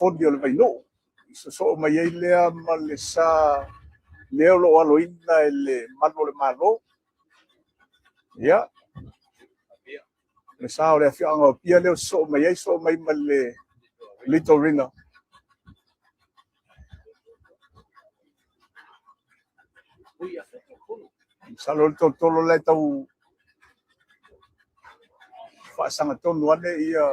poni o le vailo so mai ai lea ma le sa leo lo aloina e le malo le malo ia le sa o le afianga pia leo so mai ai so mai ma le Little Ringa salo le totolo le tau whaasanga tonu ane ia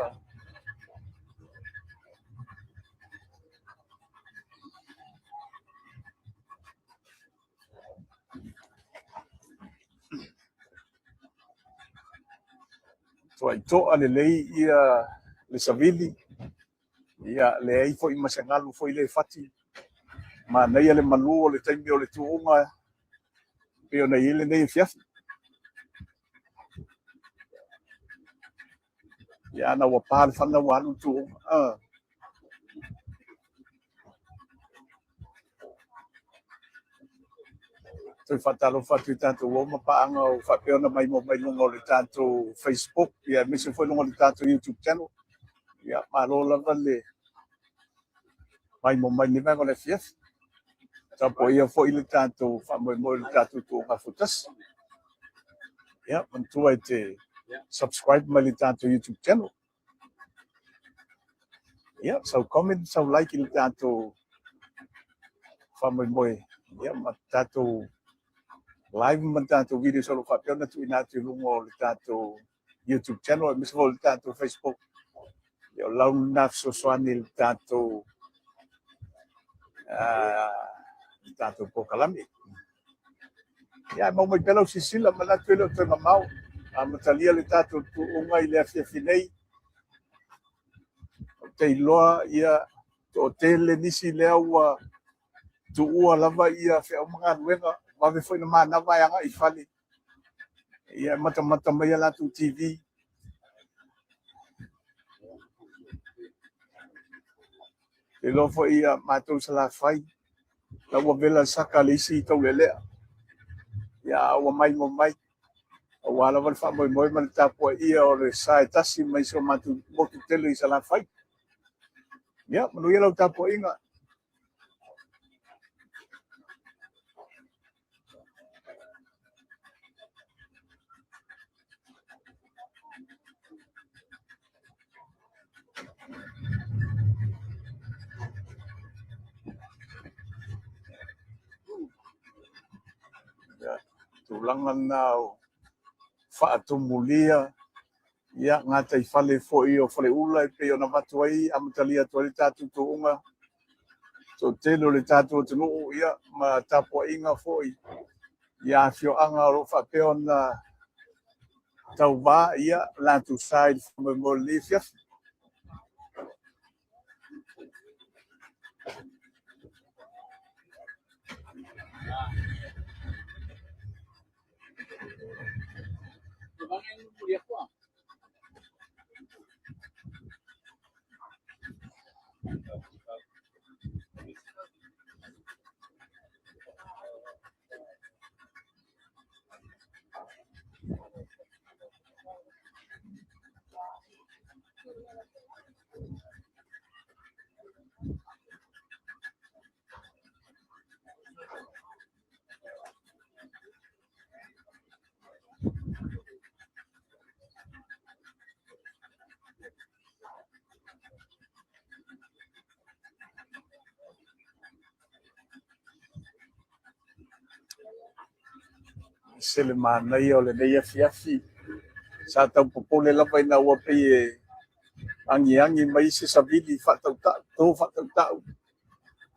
so ai to ane lei ia le savili ia le ai fo i masangalu fo i le fati ma nei le malu o le taimi o le tuunga pe ona ile nei fiafi ia na wa pal fana wa lu tuunga Tôi fatalo fatu tanto o ma paanga o fapeona mai mo mai longo le tanto Facebook ia misi foi longo le tanto YouTube channel ia malo la vale mai mo mai ni mai le fief ta po ia foi le tanto fa mo le tanto Tuugafautasi ia man tu ai te subscribe mai le tanto YouTube channel ia so comment so like le tanto fa mo ia ma tanto live man tanto video solo fapeona tu inatu lungo le tanto YouTube channel misi foi le tanto Facebook io lau nafso soani il tanto pokalami ia mau mai pelo sisila mana pelo te mamau matalia le tanto tu unga ile afiafinei te iloa ia to tele nisi le ua tu ua lava ia fe o mga nuenga ma ve foi na mana vai anga i fali ia mata mai la tu TV e lo foi ia matou sala fai la ua vela saka lisi tau lele ia ua mai mo mai ua lava fa moi moi ma tapo ia o le sai tasi mai so matu mo tu tele sala fai ia manu ia lo tapo inga tulangan nau fa atumulia ia ngata i fale foi o fale ula e pe ona watu ai amatalia to le tatu to unga so telo le tatu to no ia ma tapo inga foi ia fio anga ro fa pe ona tau ba ia la tu side from Bolivia sele mana ia o le nei afiafi sa tau popole la vai na ua pe angi mai se savili fa tau tau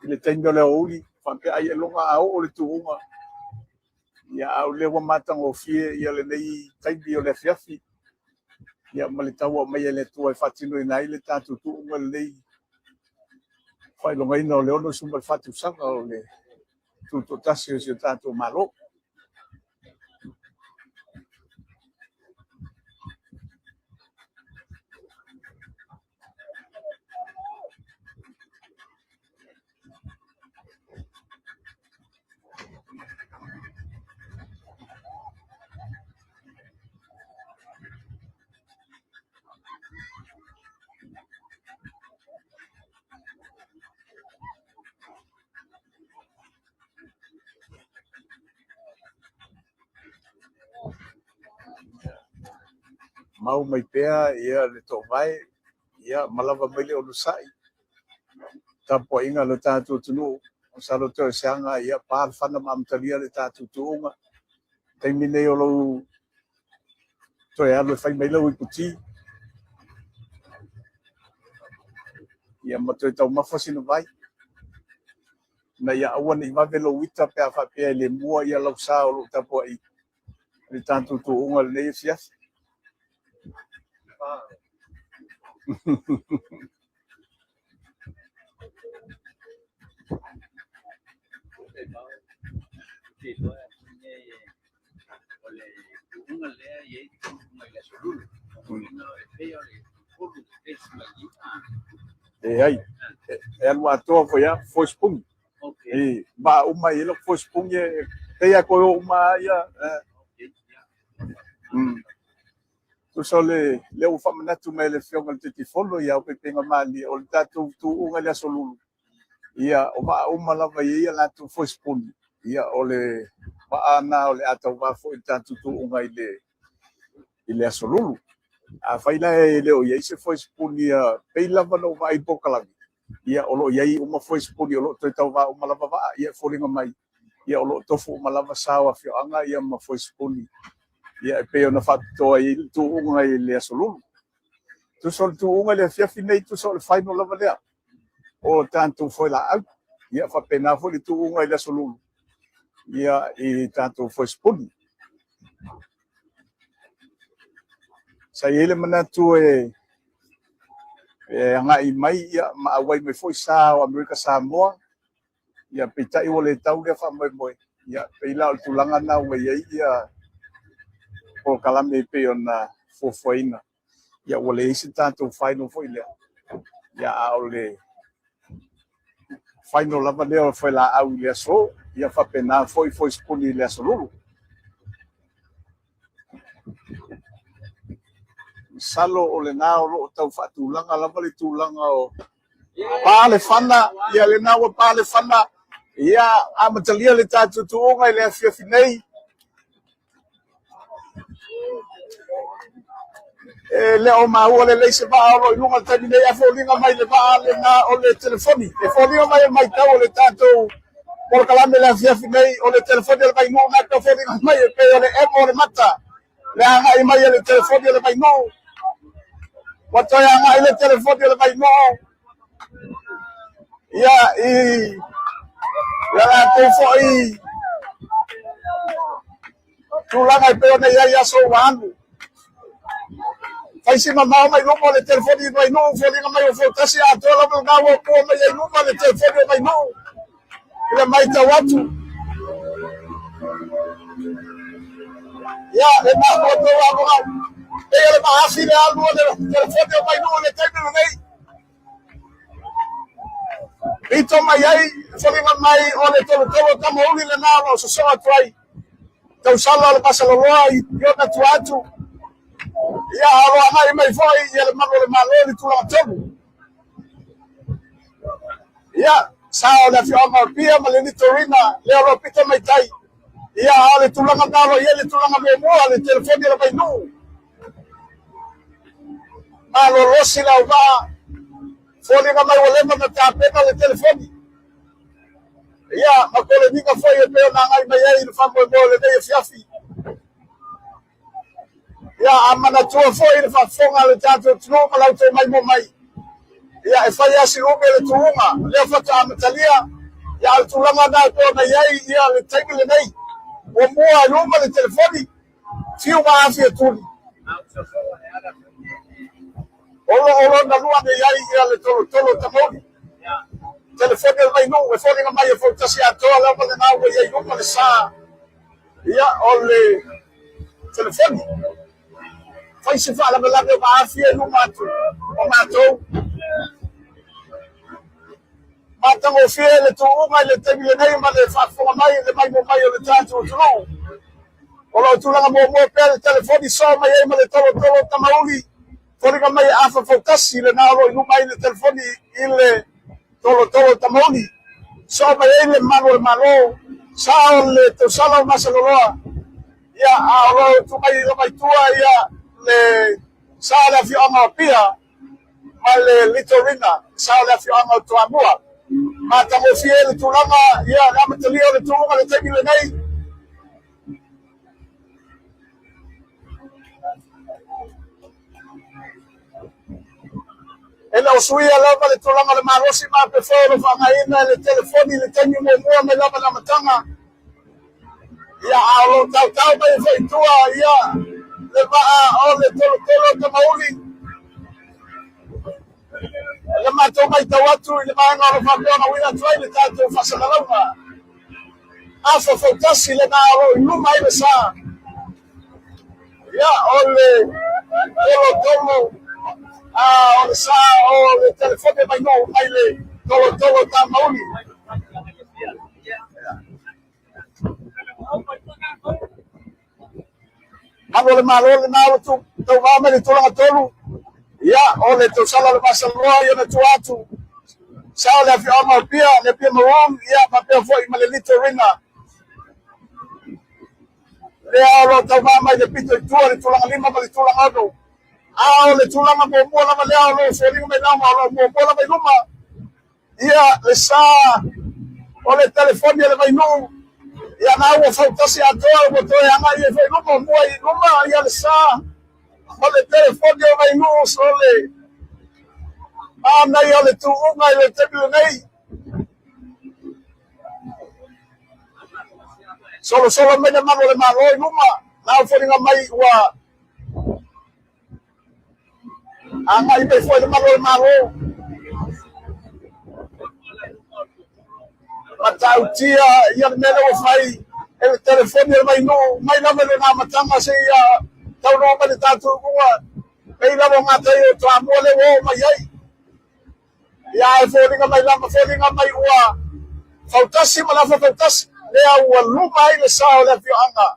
le tengo le uli fa pe ai longa au o le tuunga ia au le wa matang o fie ia le nei taimi o le afiafi ia ma le tau mai le tua fatino ina ile tatu tuunga le nei fai longa ina o le ono suma fatu sanga o le tuugafautasi o se tatu malo mau mai pea ia le to vai ia malava mai le olusai tapo inga le tatu tunu salo to sanga ia pa fana mamtalia le tatu tunga terminei o lo to ia le fai mai lo ikuti ia mato tau mafasi no vai na ia awan i vavelo wita pe afa pe le mua ia lo sa o tapo i le tatu tunga le fias ai anu ato foi a fospung e ba uma ele fospung e teia ko uma ia tu sole le u famana tu mele fionga te folo ia o penga mali o tatu tu unga le solulu ia o ba uma lava ia la tu fospung ia ole ba ana ole ato ba fo tatu tu unga ile solulu a faila ele o ia se fospung ia pe lava no vai pokala ia o lo iai uma foi spuri o lo to tau va uma lava va ia folinga mai ia o lo tofu uma lava sawa fio anga ia ma foi spuri ia pe ona fatto ai tu unga le solulu tu sol tu unga le fia finei tu sol fai no lava le o tanto foi la ia fa pena foi tu unga le solulu ia e tanto foi spuri sai ele mana tu anga i mai ia ma awai me foi sa o America Samoa ia pita i ole tau le fa mai moi ia peila o tulanga na we ia o kalame pe ona fofoina ia ole isi tanto final foi le ia ole final lava le foi la au le so ia fa pena foi spuni le solo salo o le nao lo tau fatulanga lava le tulanga o pale fana ia le nao pale fana ia amatalia le tatu tuunga le afia finei le o mau le se va o lunga termine a folinga mai le va le na o le telefoni e folinga mai tau le tatu por kalame le afia finei o le telefoni le vai no na to folinga mai pe o le emo le mata le anga i mai le telefoni le vai no Wato anga ile telefoni le vai no ia la ko foi tulanga pe ona ia so wangu fai se mamma mai no le telefoni vai no folinga mai o fotasi a tola mo ngawo ko mai no le telefoni vai no ile mai ta watu ya le ma ko to wa ele ma afile algo le telefoni vai no le telefoni nei ito mai ai folinga mai o le tolo tamo uli le na so so atrai tau sala le pasa lo ai yo na tuatu ia alo mai foi ia le malo le tula tamo ia sao la fioma pia ma le nitorina le alo pita mai tai ia ale tulanga talo ia le tulanga mo le telefoni le vai no malo losi la va folinga mai wale ma tapena le telefoni ia ma kole ninga foi e pe na ngai mai ai le famo mo le dei fiafi ia amana tua foi le fa fonga le tatu tno ma la te mai mo mai ia e fai asi rume le tuunga le fata amatalia ia le tulanga na ko mai ai ia le taimu le nei o mua luma le telefoni fiu ma afi tuli olo na lua de ai ia le tolo tamoni telefoni mai no e folinga mai e fotasi a toa la na we ia no le sa ia ole telefoni fai se fa la ma afi no mato o mato mata mo fiele tu uma le tebile nei ma le fa fo mai le mai mo mai le tanto no olo tu la mo pe telefoni so mai ma le tolo tamauli folinga mai afa fotasi le na lo no mai le telefoni ile tolo tamauli so mai le malo sao le to sala masaloa ia alo tu mai tua ia le sa le fi anga pia ma le litorina sa le fi anga tuamua ma ta mo fie le tulanga ia na matalio le tulanga le temi le nei ela usuia lava le tulanga le marosi ma pe foro fangaina le telefoni le temi mo mo me lava na matanga ia alo tau mai feitua ia le va o le tolo te mauli le matou mai tau atu i le maanga o le whapeona wina tuai le tātou whasanalaunga a whawhautasi le nā aro i luma i le sā ia o le tolo o le sā o le telefone mai no mai le tolo tā mauli Mano le malo le nā aro tau wāme le tolanga tolu ia o le tau sala le masaloa ia na tuatu sa le afi ama pia le pia mawong ia pa pia foi ma le litorina le alo tau mama le pito i tua le tulanga lima ma le tulanga ado ao le tulanga mo mo la ma le alo feringa me nama alo mo mo la mai luma ia le sa o le telefoni le mai nu ia na ua fautasi atoa mo toe anga ia fai luma mo i luma ia le sa o le telefoni o mai nu so le nei o le tuunga i le tebile nei solo mene mano le malo i luma na o wharinga mai ua anga i mei fwoi le mano le malo matau tia ia le mene o whai e le telefoni o mai nu mai lame le nga matanga se ia tau no mene tatu ua pei lamo ngatai o tua mua le o mai ai ia e fōringa mai lama fōringa mai ua fautasi ma lafa fautasi lea ua luma i le sao le fio anga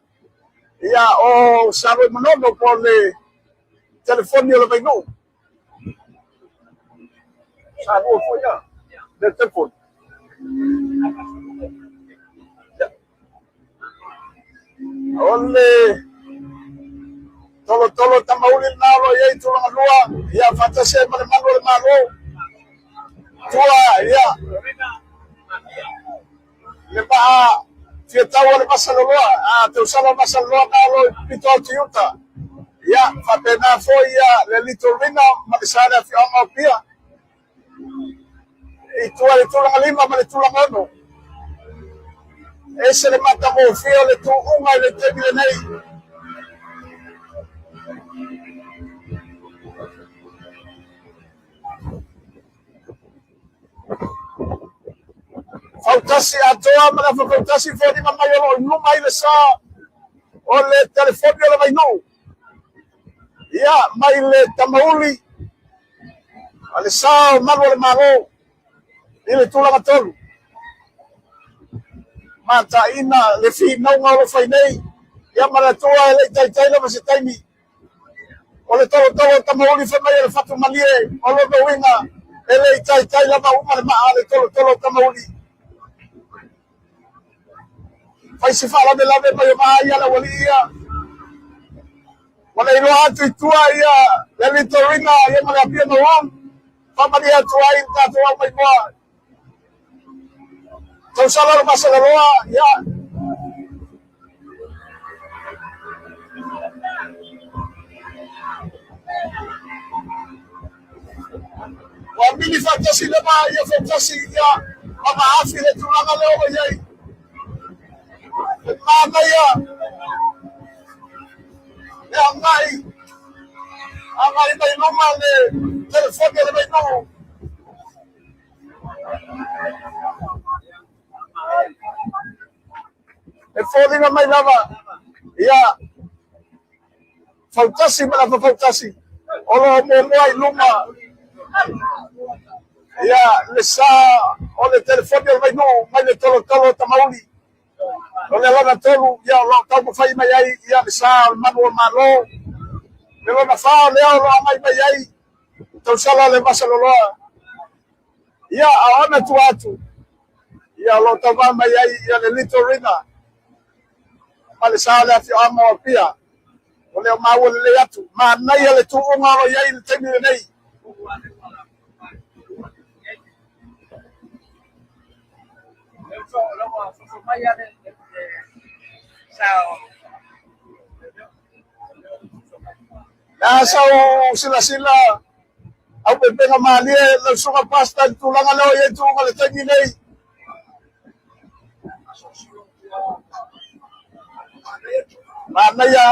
ia o sawe manono po le telefoni o le mai nu sawe o fo ia le telefoni o le tolo tamauli nalo ia i tulanga lua ia fatase ma le mano le malo tua ia le paa fia tau le masaloloa a te usala masaloloa nalo pito au tiuta ia whapena fo ia le litorina ma le sāne a fia anga pia i tua le tulanga lima ma le tulanga ono ese le mata mo fia le tu unga i le tebile nei fautasi atoa ma la fautasi fodi ma mai o luma i le sa o le telefoni o le mai no ia mai le tamauli a le sa o malo le malo i le tulanga tolu mata ina le fi naunga o lo fai nei ia maratua e le taitai lama se taimi o le tolo tamauli fa mai le fatu malie o lo no winga e le taitai lama uma le maa le tolo tamauli fai se fala me lave mai mai ala walia wala iro atu tua ia le litorina ia ma la pia no won fa ma dia tua in ta tua mai moa tau sala lo masala loa ia wa mini fantasi le ma ia fantasi ia ma afi le tulanga leo ia Mama ya, angai mai noma le telefoni le mai no. E foni nga mai lava, ya, fautasi ma lava fautasi, olo mo ai luma, ya, le sa, o le telefoni le mai no, mai le tolo tamauli. O le lana tolu ia o tau mawhai mai ai ia le sa manu o malo le lana wha lea o loa mai mai ai tau sala le masaloloa ia a ana tu atu ia lo tau mai ai ia le litorina ma le sa le afi amo a pia o le mau le atu manai le tuunga o iai le taimi nei na sau sila au pepenga malie le sunga pasta tulanga le o iai tuunga le taimi nei manai ya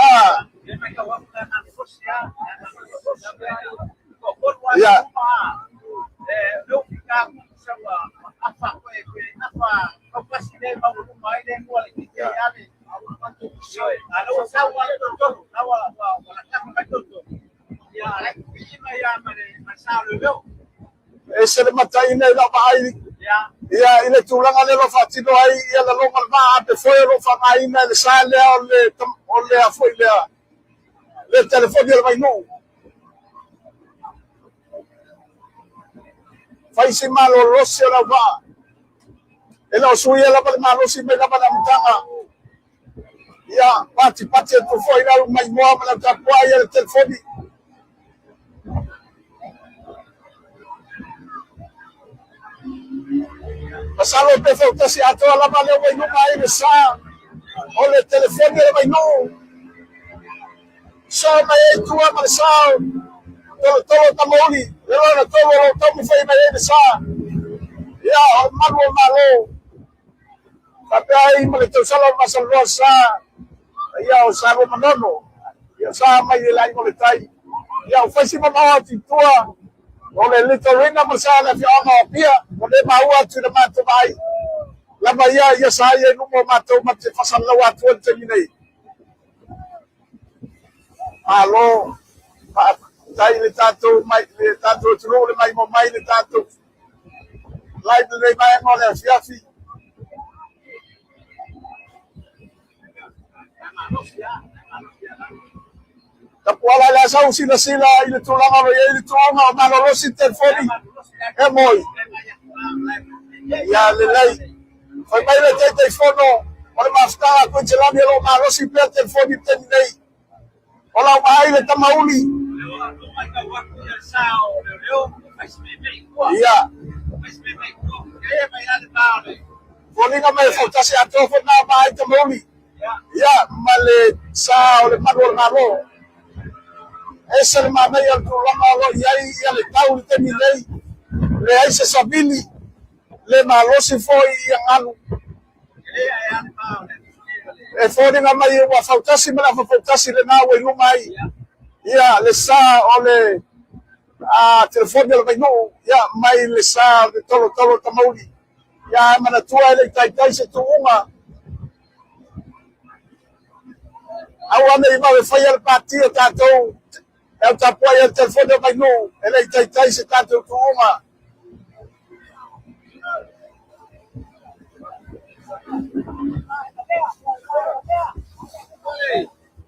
ese le matai nei la mai ia ile tulanga le lo fatino ai ia la longa ma pe foi lo fa mai na le sale o le foi le telefoni le mai no fai se malo rosse la va e lo suia la pa malo si me la pa mtanga ia pati tu foi la mai mo ma la tapua ia le telefoni pasalo pe Tuugafautasi ato la pa le mai no mai le sa o le telefoni le mai no so mai tua ma sa todo tamoli le lo todo fai mai le sa ia o malo tapi ai ma le tau sala ma salwa sa ia o sa manono ia sa mai le mo le tai ia o fai si ma tua o le litorina ma sa la fiona pia o le maua tu le mato mai la maia ia sa ia no mo mato ma te fasala wa tu te nei alo tai le tato mai le tato tu le mai mo mai le tato lai le mai mo le fiafi tapuala la sa usila ile tulanga ile tulanga ma lo si telefoni e moi ya le lei foi mai le telefono o le mafta ko ce la lo ma lo si per telefoni tenei ola mai le tamauli ya Polinga mai Tuugafautasi ato fo na mai tamauli ya male sa o le malo ese le manai al tulanga lo iai ia le tau le temi nei le ai se sabili le malosi foi ia nganu e fodi nga mai wa Tuugafautasi mala Tuugafautasi le na we lu mai ia le sa o le telefoni le mai no ia mai le sa de tolo tamauli ia mana tua le tai se tuunga awana i mau fai al patio tatou e tapua ia telefoni mai no ele tai se tatou tuunga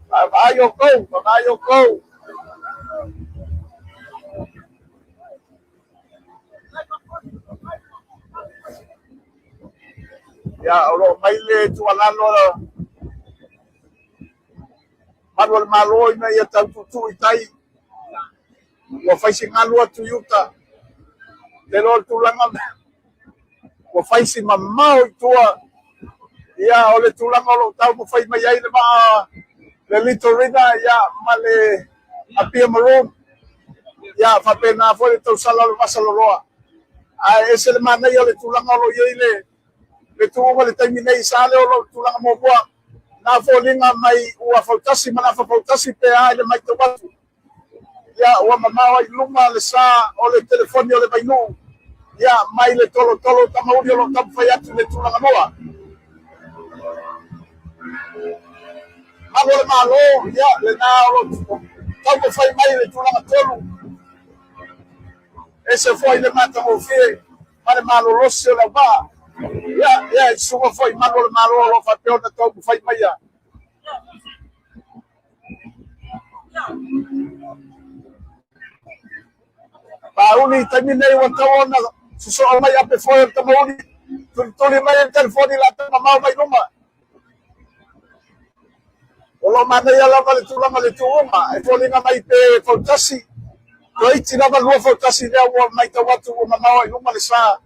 vai o kou ya oro mai le tualalo manuel malo ina ia taututu itai ua faisi galu atu iuta le lo tulanga ua faisi mamao itua ia o le tulanga o lo tau mo fai mai ai le maa le litorina ia ma le apia maroon ia faapena foi le tausala o le masaloloa a ese le manai o le tulanga o lo iai le tuuga le taimi nei sa le o lo tulanga momoa na folinga mai ua Tuugafautasi ma na Tuugafautasi pe ai le mai tawatu ia ua mamao ai luma le sa o le telefoni o le mainu ia mai le tolo tamauli o lo tapu fai atu le tulanga moa malo le malo ia le na o lo tapu fai mai le tulanga tolu ese foi le mata mo fie ma le malo losi o la va ia suga foi malo le malo lo fa peo na tapu fai mai ia pauli taminei wa tawana so mai ape foi tamauli tuli mai telefoni la tama mai numa Olo mana ia lava le tulanga le tuunga, e tolinga mai pe fautasi. Toi tina va lua fautasi lea ua mai tawatu o mamawa i luma le sa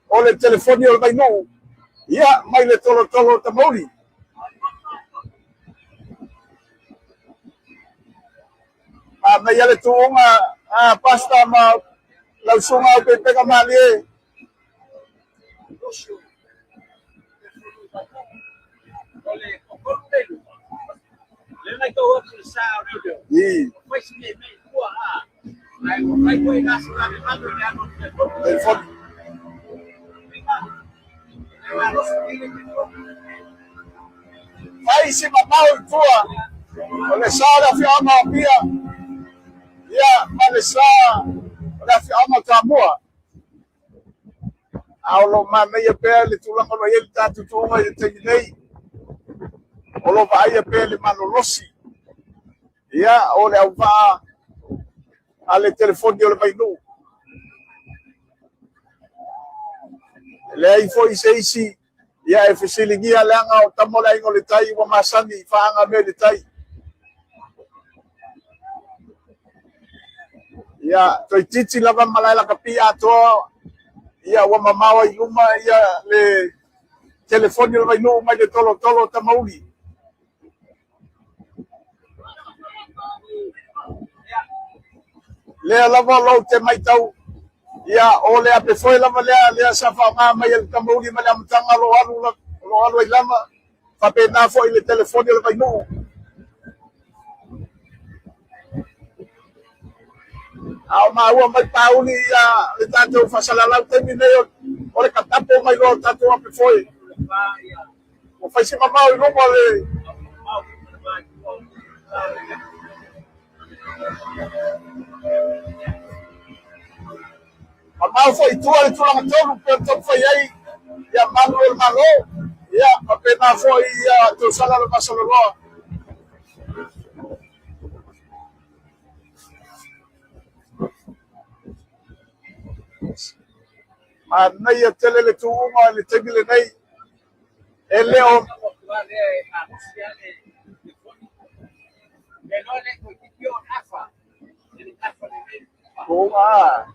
o le telefoni o le mai no. Ia mai le tolo tolo ta mauri. Mai ia le tuunga pasta ma lausunga o pe pega mali e. Then I go up to the side window. Yeah. Face me, I will right way that's what I'm hungry now. Telefoni. Ai si mamau tua. Ole sa la fiama pia. Ia male sa la fiama kamua. Aulo mama ia pe le tulanga lo ia tatu tuunga ia te nei. Olo va ia pe le manolosi. Ia ole au va ale telefoni ole mai no. Le ai foi seisi ia e fesilingia langa o tamola ingo le tai wa masani faanga me le tai. Ia toi titi lava malaila kapia atoa ia wa mamawa i luma ia le telefoni ole mai no mai le tolo tolo tamauli. Le lava lo te mai tau ia o le ape foi lava le sa fa ma mai el tamauli mai am tanga lo alu i lama fa pe na foi le telefoni ole mai no. Au ma mai pauli ia le tatou fasalalau te mineo o le katapo mai lo tatou ape foi. O fai se mamau i luma le mamau foi tua le tulanga tolu pe tolu fai ai ia malu le malo ia ma pe na foi ia tu sala le masaloloa. Nei ia tele le tuunga le tegi le nei e leo Konga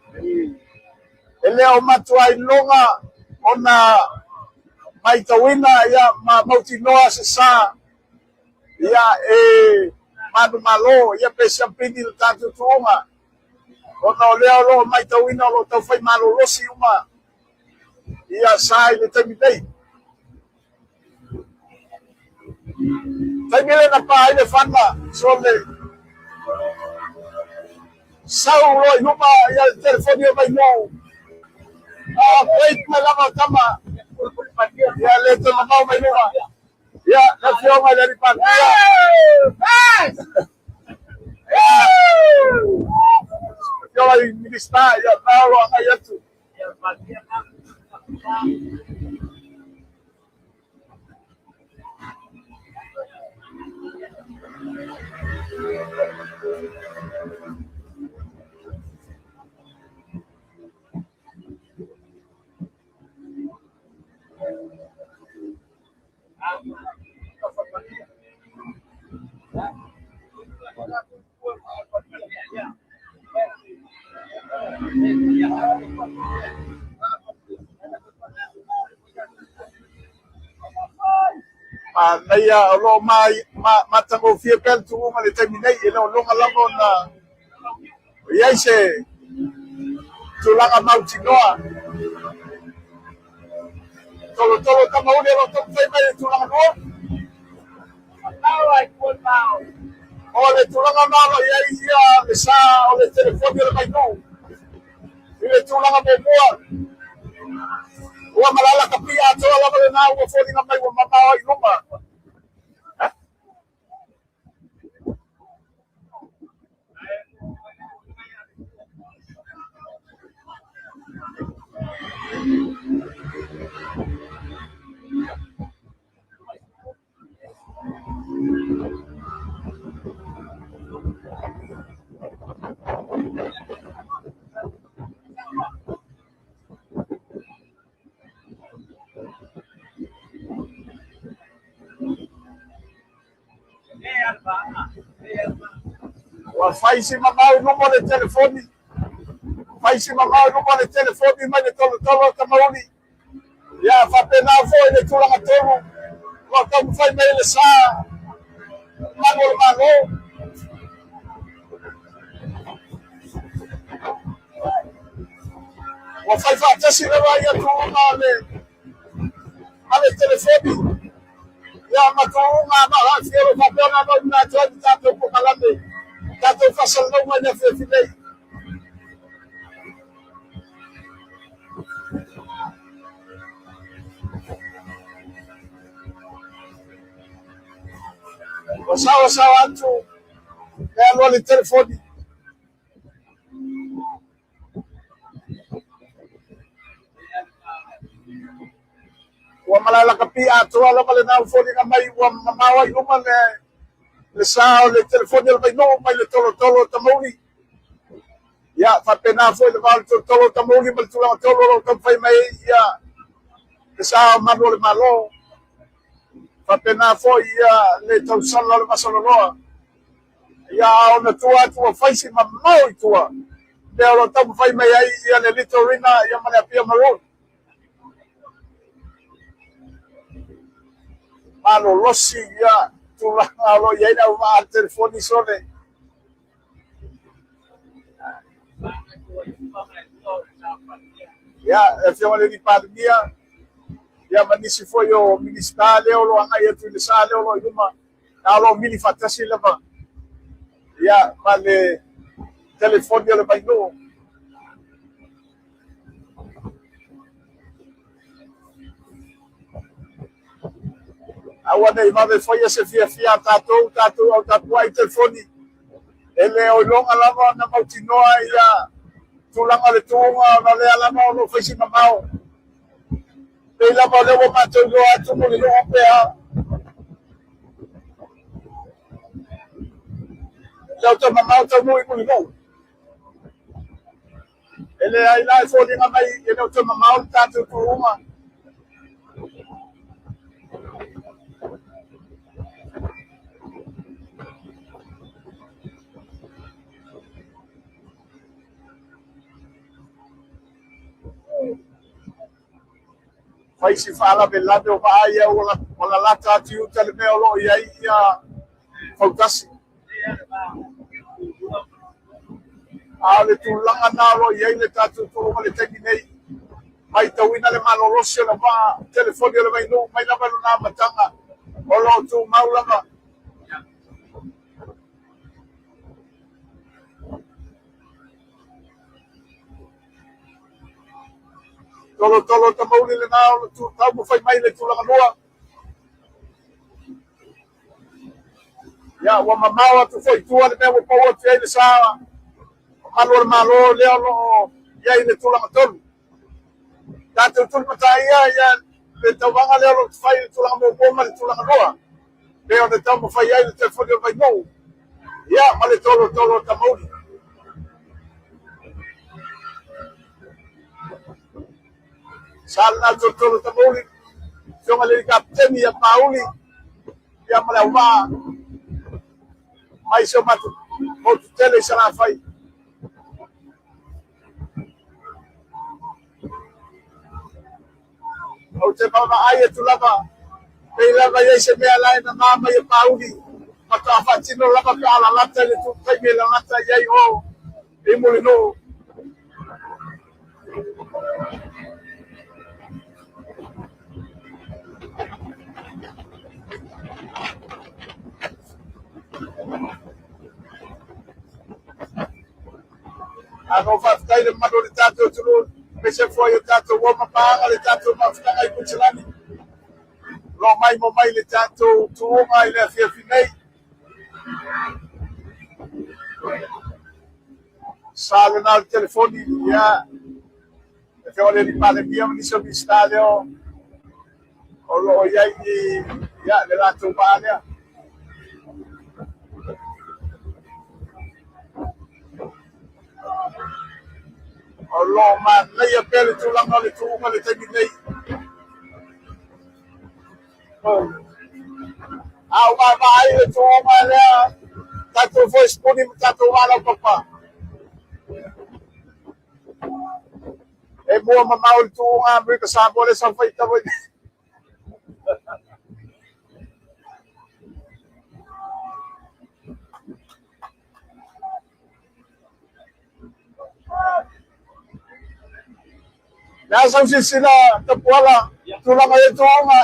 e leo matua i longa ona mai tawina ia ma mauti noa se sa ia e manu malo ia pe champini le tatu tuunga ona o leo lo mai tawina lo tau fai malo losi uma ia sai le temi nei. Temi le na pa ile fana so le sau lo luma ia le telefoni mai no. Wait mai lava tama ia le te mamau mai luma. Ia na fionga le ripan. Fionga i minista ia nalo angai atu. Nei lo mai matango fie pel tu ma le terminei e lo longa lavo na ia se tu langa mauti noa tolo tolo tamauli lo to fai mai tu langa noa o le tu langa malo ia le sa o le telefoni le mai no ile tu langa mo moa ua malala kapia atoa lava le na ua foni nga mai ua mamao i luma. Ua fai si mamau numa le telefoni. Fai si mamau numa le telefoni mai le tolo tamauli. Ia whapena foi le tūranga tolu. Ua kamu fai mai le sā. Mano le malo. Ua fai whaatasi le rai atu ale telefoni. Ia matuunga maha fiero whapena no na tuani tātou pukalame. Tātou whasalau mai na whiawhinei. Ua sawa atu. E alua le telefoni. Ua malalaka pi atua lama le nau foni nga mai ua mamawa i uma le sao le telefoni le maino mai le tolo tamauli. Ia whapena foi le vau le tolo tamauli ma le tulanga tolo lo kamwhai mai ia le sao manu le malo. Whapena foi ia le tausala le masaloloa. Ia ona tua atu wa whaisi mamau i tua. Lea lo tamu whai mai ai ia le Little Rina ia mane apia maroon. Malo losi ia tulanga lo ia ina uma a telefoni sone. Ia e whiama le ni pandemia ia manisi foi o minista leo lo anga ia tu le sa leo lo ima na lo mili fatasi leva. Ia ma le telefoni le maino. Aua nei mave foi se fia tatou au tatou ai telefoni. Ele o longa lava na mautinoa ia tulanga le tuunga na le alama o lo faisi mamao. Pe lava le o matou lo atu mo le lo pea. Lau ta mamao ta mo i mo lo. Ele ai la fo ni mai ele o ta mamao tatou tuunga. Fai si fala belade o vaia o la lata tiu tele me o lo ia ia Tuugafautasi. Ale tulanga na lo ia le tatu tu le tegi nei. Mai tawina le malolosi le va telefoni le mai no mai lava na matanga. O lo tu maulama. Tolo tamauli le na tu tau mo fai mai le tulanga noa. Ya wa mamawa tu foi tu le me po tu ele sa malo le lo ya ile tulanga tolu. Tatu tul mataya ya le tawanga le lo fai tulanga mo ma le tulanga noa. Le o le tamo fai ai le telefoni vai no. Ya ma le tolo tamauli. Salna tolo tamauli. Jonga le kapteni ya Pauli. Ya ma le wa mai so matu o tele sala fai o te mama ai tu lava pe lava ye se me ala na mama ye Pauli matu afatino lava pe ala lata le tu pe me la lata ye o e mo no ano fa tai le mano le tato tu me se foi o tato o mapa le tato ma fa ai kuchelani lo mai mo mai le tato tu mai le fia finei sale na il telefoni ya e che vuole ripare via mi sono stadio o lo ya le lato male o lo ma lei a pelle tu la male tu ma le temi lei Au mai le tuonga lea. Tato voice puni tato wala papa. E mua mamau le tuonga mi ka sa bole sa faita mo. Nasa si sila tapuala tulang ay tuonga.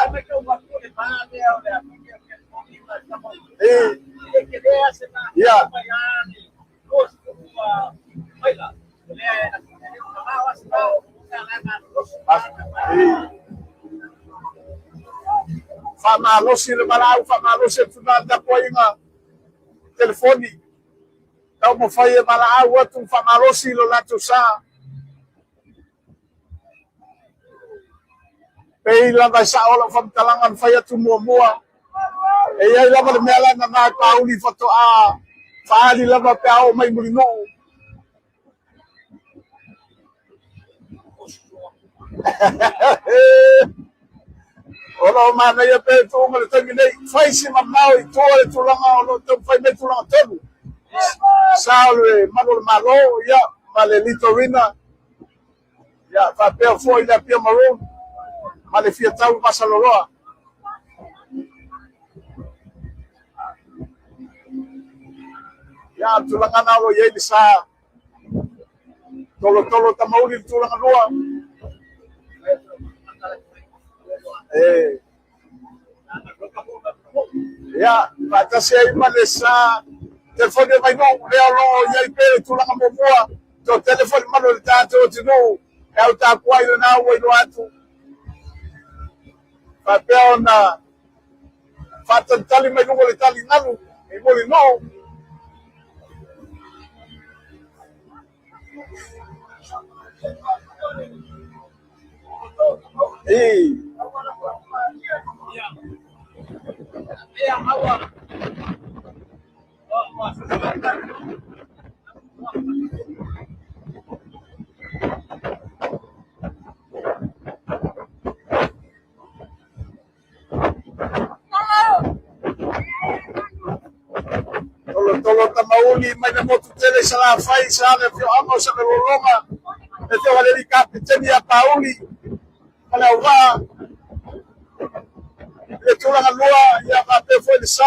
Yeah. Famalosi le malau, famalosi tunanda po yung telefoni. Tao mo fay malau at famalosi lo lato sa. Pay lang ay sa olang famtalangan faya tumumua. E ay lang mela na nakauli fato faali lang mapao may mulino. Olo mana ya pe tu ngal tangine fai si mamau i tole tulanga olo tu fai me tulanga tolu. Saule manul malo ya malelito rina. Ya fa pe foi da pe maroon. Male fia tau masaloloa. Ya tulanga na lo ye bisa. Tolo tamauli tulanga lua. Ya, batasi ay malesa telefone may no leo yai pere tulanga momoa to telefone malo tato tino e ta kwai na we no atu papel na fatan tali may no le tali nalu e moli no Tolo tamauli may na moto tele sa la fai sa le fio amo sa le loma e te vale di capitani a Pauli ala wa le tulanga lua ya ka pe foi de sa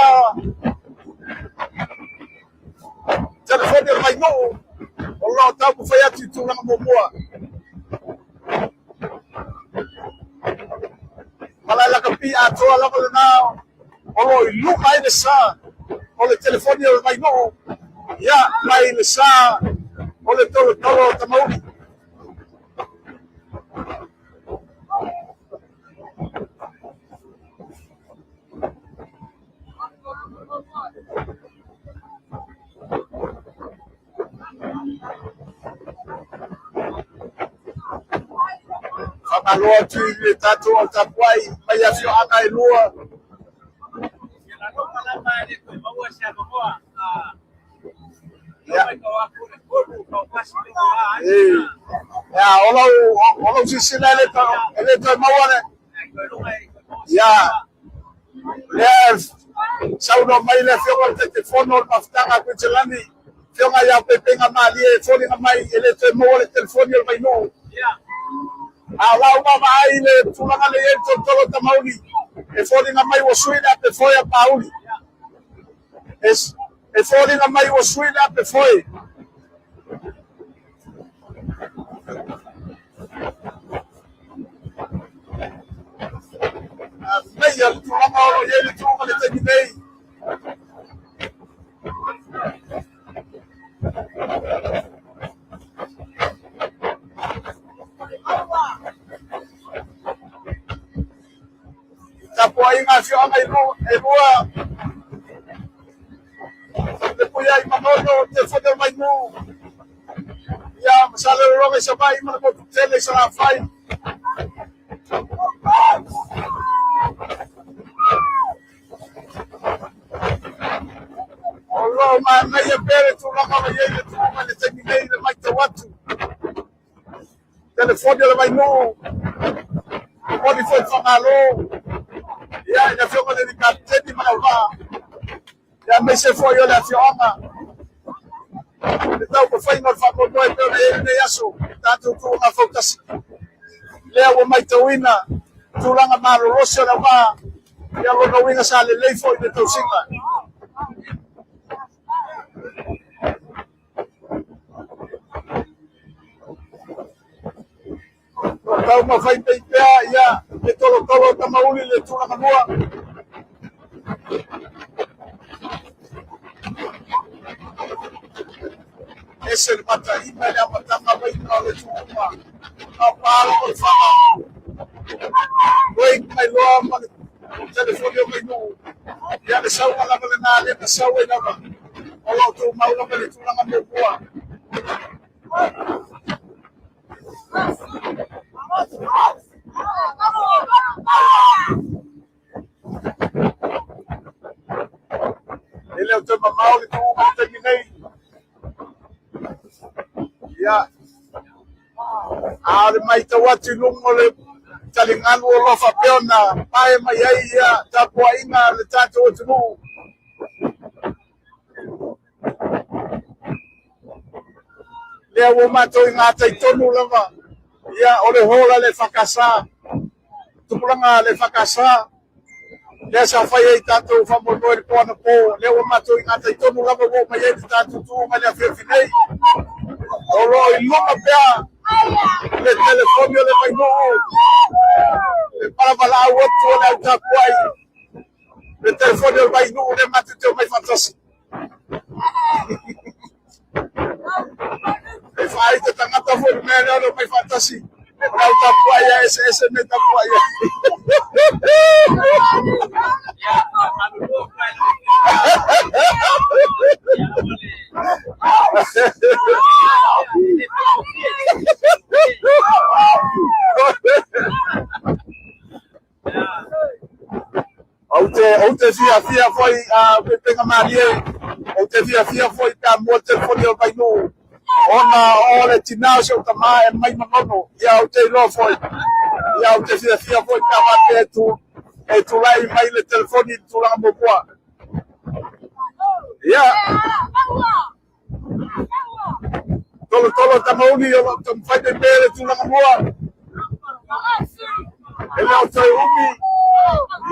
telefone mai no Allah ta bu fa ya ti tulanga momoa malala ka pi a to ala ko na olo lu mai de sa ole telefone mai no ya mai de sa ole tolo tamauli Famaloa tu le tato o tapuai mai a fio anga e lua. Ya, olo sisina ele to mawane. Ya. Lev. Sauno mai le fio o telefono o maftanga kuchelani. Fio nga ya pepenga mali e foni nga mai ele to mawane telefoni o mai no. Alau mama ile tulanga le yeto tolo tamauli e fodi nga mai wo suida pe foi a Pauli e fodi nga mai wo suida pe foi meia tulanga o yele tulanga le tenei Tapuai nga fio anga e lua depois aí manono te fode mai no ya masala ronga sa bai mana mo tele sa fai Allah ma ya pere tu ronga ma ye tu ma le tengi le mai te watu telefone le mai no pode foi famalo Ya ina fio ngale ni kapteni malava. Ya me se foi yo la fiona. Então, foi no favor do ele yaso. Tanto Tuugafautasi. Leo mai tawina. Tulanga maro rosa na ba. Ya lo winga sa le lei foi de tosinga. Tau ma fai pe ya. Le tolo tamauli le tulanga mua. Ese el mataima le amatanga vai no le tulanga. Aparo por favor. Wait, my lord, telephone yo no. Ya le sau la na le sau na ba. Olo tu mau no le tulanga mo bua. Ele o tema mau le tu terminei. Ya. Are mai te watu lungo le talinganu o lofa peona. Pae mai ai ya tapua inga le tato o tunu. Lea wo mato inga tai tonu lava. Ya ole hola le fakasa. Tupulanga le fakasa. Lea sa fai ai tato famono e poana po. Lea wo mato inga tai tonu lava wo mai ai tato tu mai le afefinei. Olo ilunga pea. Le telefonio le mai no. Le parabala outro le utapuai. Le telefonio le mai no le matuteu mai fantasi. E fai te tangata foi mena le mai fantasi. Le utapuai esse me tapuai. Oute fia foi a penga marie. Oute fia foi ka mo telefonio vai no. Ona ole tinao se utama e mai manono. Ya oute lo foi. Ya oute fia foi ka mate tu. E tu lai mai le telefoni tu la mo kwa. Ya. Tolo tamauni yo tam fai de bele tu la mo. Ele o teu umi.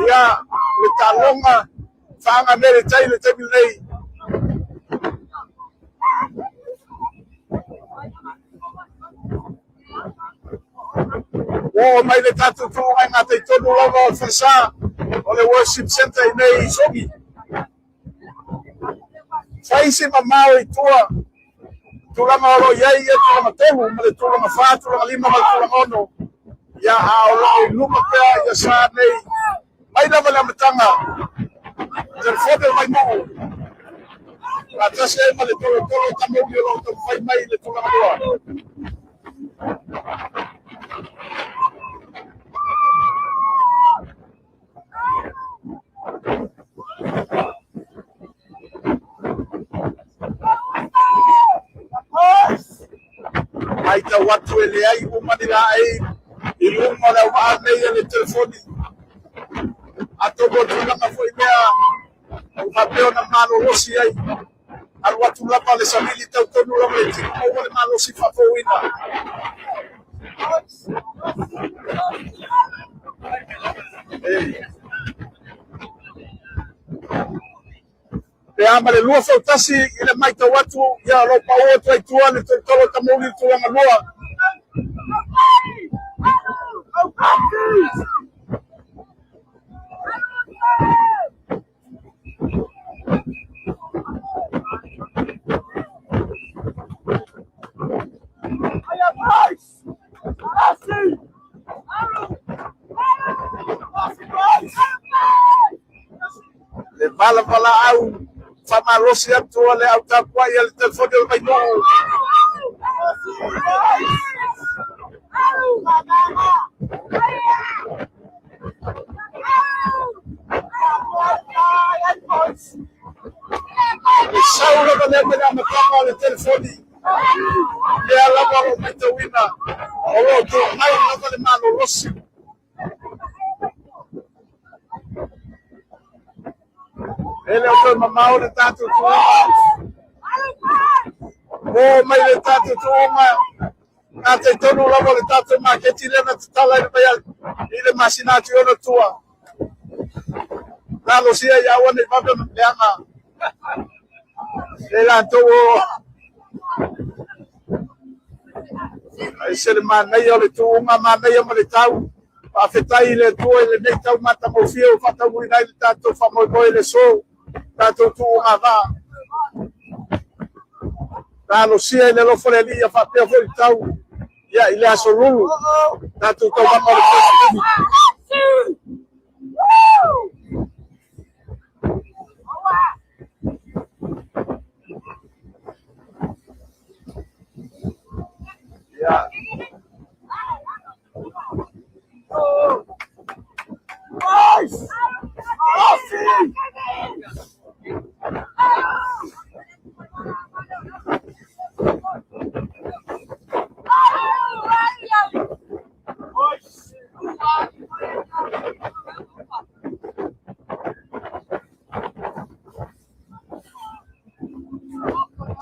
Ya, le talonga fanga mere tai le tabi nei. O mai le tatu tu ai ngata I tonu lava o fasa o le worship center nei sogi. Faisi mamao I tua. Tulanga olo yai e tulanga telu, ma le tulanga fa, tulanga lima, ma le tulanga ono. Ya a o luma pea ya sa nei. Mai lava le amatanga. Telefone mai mo. La tase ma le tolo tamo yo lo to fai mai le tulanga loa. Ai ta watu ele ai umanila ai ilunga la wa nei le telefone. Atobo tulanga foi mea o papel na mano rosi ai al watu lapa le samili tau tonu la le tiko o le mano si fa foina pe ama le lua fautasi I le maita watu ya lo pa o tu ai tua le tolo tamuli tulanga lua le bala au fama rosi atu le au tapua ia le telefone o mai no le saula ka le mena matanga le telefone le ala walo mai tawina o lo tu mai lava le malo rosi Ele o tō mamau le tātou tuunga. Mō mai le tātou tuunga. Nā te tonu lava le tātou maketi lena te tala i le masinati ona tua. Nā losia i awa nei mabe leanga. E lātou o. Ai se le mānei o le tuunga, mānei o le tau. Whawhetai le tua i le nei tau mata mo fia o whatau i nai le tātou whamoimoe le so. Tātou tuunga wā. Nā losia i le lofo le lia whapea fo i tau. Ia i le aso lulu. Tātou tau wama le tau. Ia.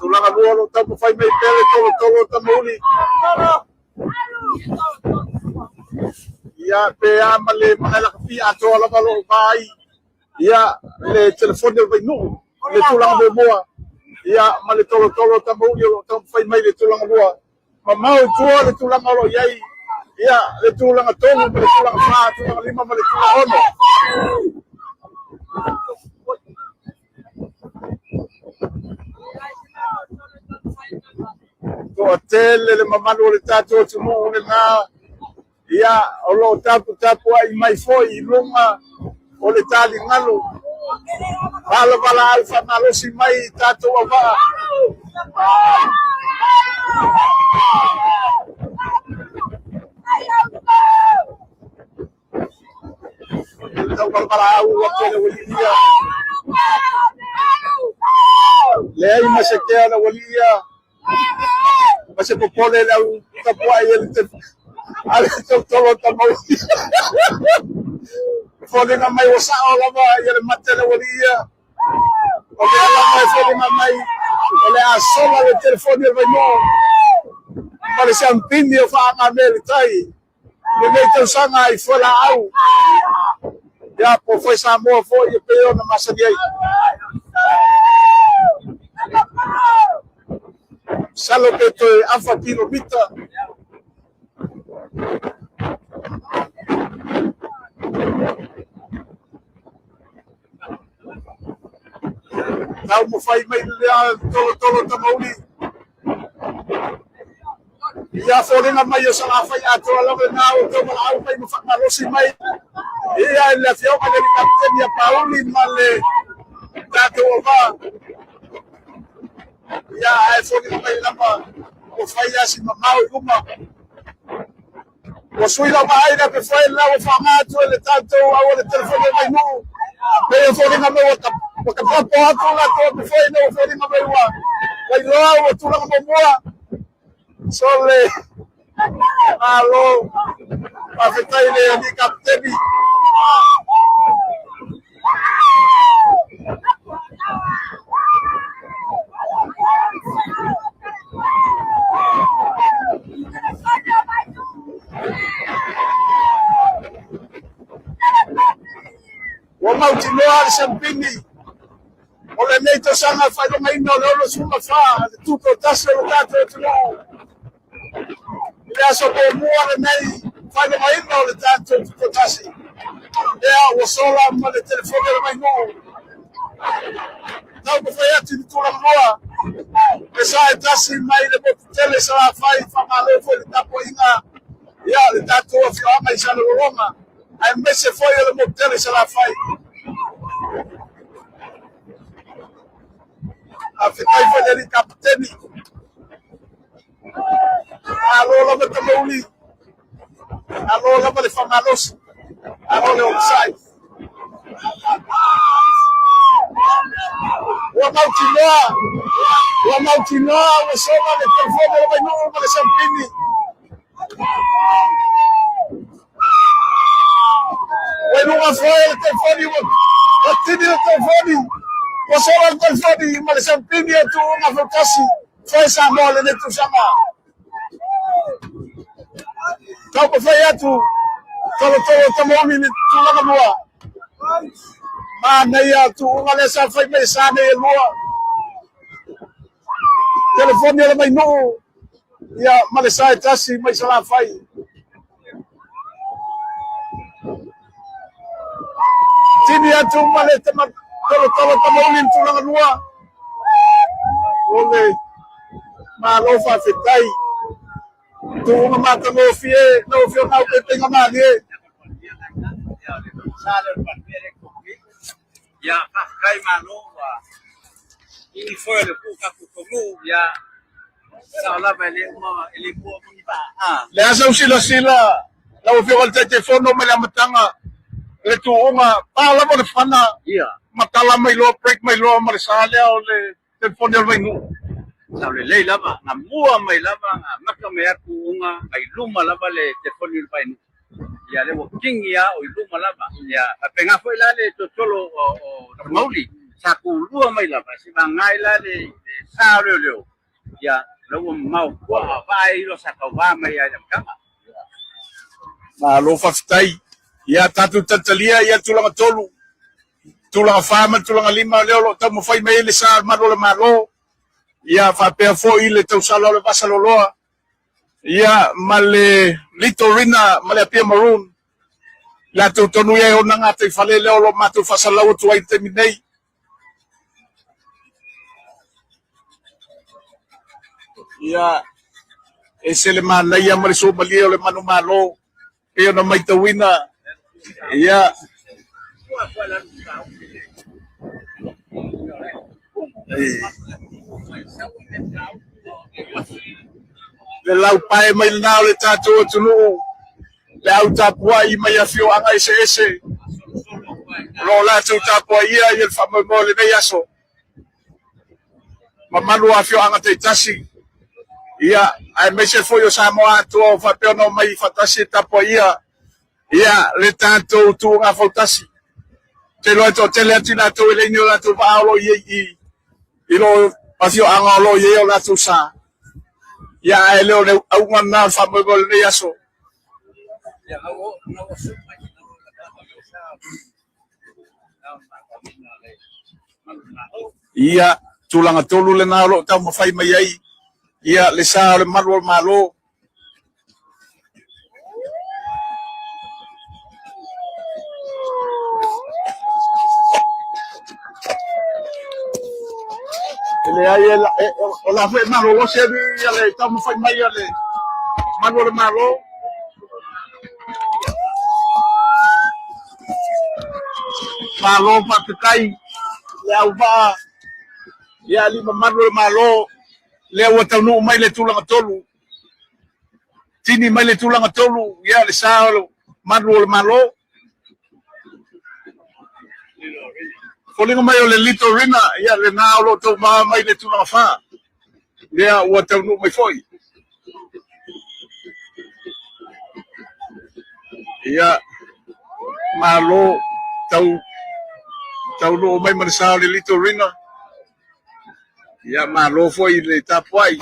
Tulanga lua lo tau fai mai pele tolo tamuli. Ia pe ama le mana kapi ato ala malo mai. Ia le telefone vai no. Le tulanga be moa. Ia ma le tolo tamuli lo tau fai mai le tulanga lua. Ma mau tua le tulanga lo iai. Ia le tulanga tolu le tulanga fa tulanga lima ma le tulanga ono. Ko tele le mamanu le tātou te mo le ngā. Ia o lo tapu ai mai foi i lunga o le tali ngalu. Wala alfa malosi mai tātou a wā. Tau wala au a kele walia. Le ai masekea na walia. Masih popole la tapua ele te ale tolo tamau fole na mai osa ola ba ele matele walia ole ala mai fole na mai ole a sola le telefone vai no pare se ampini o fa ngamel tai le meto sanga I fola au ya po foi sa mo foi e peo na masadi ai salo peto alfa kilomita tau mo fai mai le tolo tamauli ia fore na mai o sa fai ato ala na o to ma au fai mo fa na losi mai ia le fio ma le kapten ya pauli male dato va ia ai fore na mai lama o fai asi mamau uma o sui la mai na pe fai la o fa mato le tanto o le telefone mai no pe fore na mai o ka papo ato la to pe fai no fore na mai wa vai lo o tu la mo moa sole alo pa fetai le di kapteni o mautinoa le sampini o le neito sanga fai lo mai no lo suma fa Tuugafautasi lo tato tuno le aso po mua le nei fai lo mai no le tato Tuugafautasi o sola ma le telefone lo mai no tau ko fai ati tula moa e sa e tasi mai le mo tele sa fai fa malo fo le tapo inga ia le tato o fio mai sa lo roma ai mese foi le mo tele sa fai a fitai foi le kapteni alo la meta mauli alo la le famalos alo le offside o mautinoa o soma le telefone o vai no le sampini o numa foi le telefone o tini le telefone Wasolan telefoni malisan pinia Tuugafautasi fai sa mo le netu sama. Kau pa fai atu tolo tamoni ni tulanga lua. Mana ya Tuuga sa fai mai sa ne lua. Telefoni le mai no ya malisa tasi mai sala fai. Tini atu male tolo tamoni tulanga lua. Ole malo fa fitai tu ma ta no fie na pe tenga ma ni ya kai malo wa ini foi le ku ka ku ya sala bele mo ele po mo ba le asa usila la o fio al telefono me la matanga le tu uma pala mo le fana ya matala mai lo break mai lo ma sale o le telefono mai no sa le le lava na mua mai lava na maka me aku unga ai luma lava le telefoni le pai ya le king ya o luma lava ya apenga foi la le totolo o mauli sa ku lua mai lava si bangai la le sa le ya lo mau kwa vai lo sa ka va mai ya kama malo fa fitai ya tatu tatalia ya tulanga tolu tulanga fama tulanga lima le lo tamo fai mai le sa malo ia fa pe fo ile tau sala le basalo loa ia male litorina male pia maroon la tu tonu ia ona ngate fale le lo matu fa sala o tu ai terminei ia ese le mana ia male so mali le manu malo e ona mai tawina ia le lau pae mai nao le tātou atunu le au tāpua I mai a fio anga ese lo la tu tāpua ia I le whamau le nei aso ma manu a fio anga te tasi ia ai me se foi o Samoa atua o whapeo no mai fatasi tāpua ia le tātou Tuugafautasi te loe to tele ati na to le nyo la to paolo I lo pasio anga lo ye o la to sa ya ele o au ngana fa mo gol ne yaso ya no ia tulanga tolu le na lo ta mo fai mai ai ia le sa le malo le ai o la fe malo lo se ia le ta mo fai mai le malo malo patai le au va ia lima malo le o tau mai le tulanga tolu tini mai le tulanga tolu ia le sa malo Kolinga mai o le litorina ia le na o lo tau mai le tulanga fa ia o tau mai foi ia malo tau no mai marisa le litorina ia malo foi le tapuai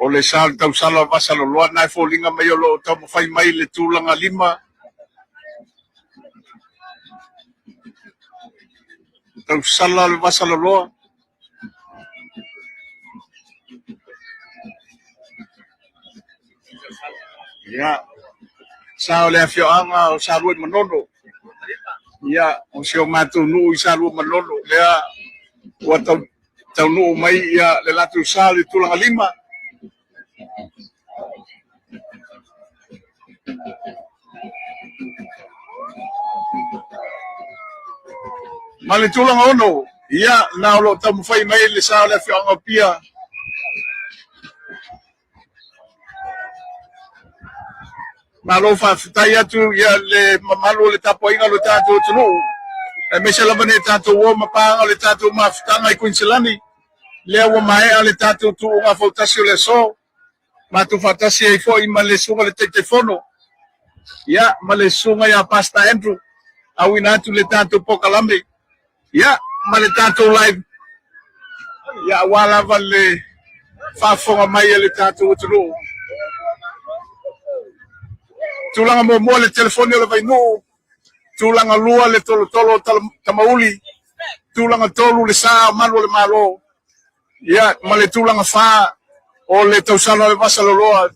o le sal tau sala vasalo loa nai folinga mai o lo tau fai mai le tulanga lima tau sala le vasalo loa ia sao le afio anga o sa rua manono ia o se o matu nu I sa rua manono lea o tau nu mai ia le latu sa le tulanga lima Mali tulanga ono ia na lo tamu fai mai le sa le afio anga pia malo fa fitai atu ia le mamalo le tapoinga lo tatu tunu e me se lavane tatu o mapanga le tatu mafutanga I Queenslandi le o mai ale tatu Tuugafautasi le so Tuugafautasi ai fo'i ma le sunga le teitefono. Ia, ma le sunga ia Pastor Andrew. Auina atu le tātou pokalame. Ia, ma le tātou live. Ia, wālava le whaafonga mai e le tātou uturu. Tūlanga mo le telefoni o le vainu. Tūlanga lua le tolo tamauli. Tūlanga tolu le sā manu le malo. Ia, ma le tūlanga wha o le tausana le vasaloloa.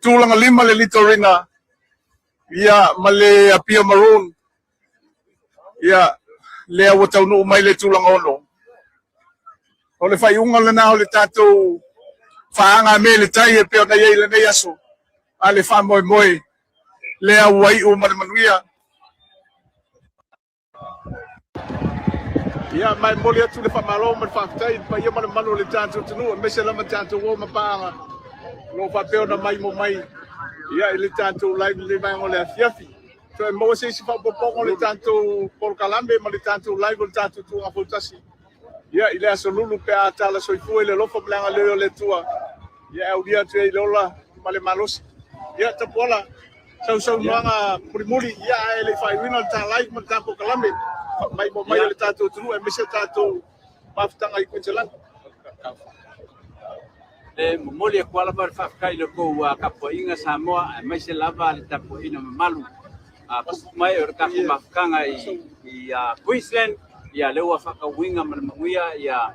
Tūlanga 5 le litorina. Ia, ma le apia maroon. Ia, le awa taunu mai le tūlanga ono. O le whaiunga le nā o le tātou whaanga me le tai e peo na iei le nei aso. A le wha moe moe. Le awa i o mare manuia. Ia, mai moli atu le whamalo ma le whaakutai. Pa ia mare manu le tātou tunu. Mese lama tātou o ma paanga. No whapeo na mai mo mai. Ia, i le tātou live le mai o le afiafi. So mo se si fa popongo le tanto por calambe ma le tanto live le tanto Tuugafautasi. Ia ile aso lulu pe atala so fu ile lo problema le tua. Ia o dia te lola ma le malos. Ia te pola. So nga muri ia ele fai wina ta live ma tanto calambe. Mai mo mai le tanto tu e mese tanto maftanga i kunchelan. Le moli e kuala bar fakai le ko kapoinga Samoa mai se lava le tapoina malu. Mai o ka mafkanga i Queensland ia lewa whakawinga manamanuia ia